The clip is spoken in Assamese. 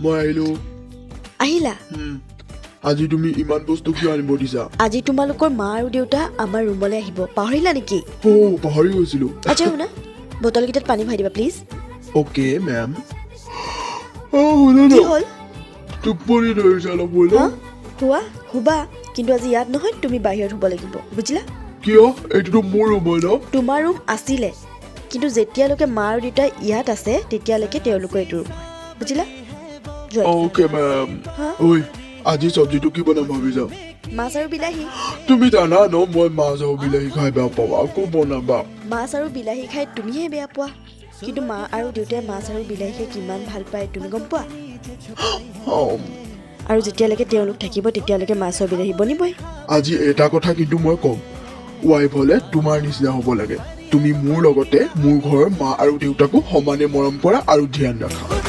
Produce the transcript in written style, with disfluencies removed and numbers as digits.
মই আহিলো আহিলা আজি তুমি ইমান বস্তু কিয় আনিব দিছা আজি তোমালোকৰ মা আৰু দেউতা আমাৰ ৰুমলৈ আহিব পাহৰিলা নেকি ও পাহৰি গৈছিলো আচ্ছা শুনা বটলকেইটাত পানী ভৰাই দিবা প্লিজ ওকে মেম শুনা কি হ'ল টোপনি ধৰিছে অলপ বোলো হোৱা শুবা কিন্তু আজি ইয়াত নহয় তুমি বাহিৰত শুব লাগিব বুজিলা কিয় এইটোতো মোৰ ৰুম হয় ন তোমাৰ ৰুম আছিলে কিন্তু যেতিয়ালৈকে মা আৰু দেউতা ইয়াত আছে তেতিয়ালৈকে তেওঁলোকৰ এইটো ৰুম হয় বুজিলা ওকে মেম ঐ আজি চব্জিটো কি বনাম ভাবিছা মাছ আৰু বিলাহী তুমি জানা ন মই মাছ আৰু বিলাহী খাই বেয়া পাওঁ আকৌ বনাবা মাছ আৰু বিলাহী খাই তুমিহে বেয়া পোৱা কিন্তু মা আৰু দেউতাই মাছ আৰু বিলাহী খাই কিমান ভাল পায় তুমি গম পোৱা আৰু যেতিয়ালৈকে তেওঁলোক থাকিব তেতিয়ালৈকে মাছ আৰু বিলাহী বনিবই আজি এটা কথা কিন্তু মই ক'ম ৱাইফ হ'লে তোমাৰ নিচিনা হ'ব লাগে তুমি মোৰ লগতে মোৰ ঘৰৰ মা আৰু দেউতাকো সমানে মৰম কৰা আৰু ধ্যান ৰাখা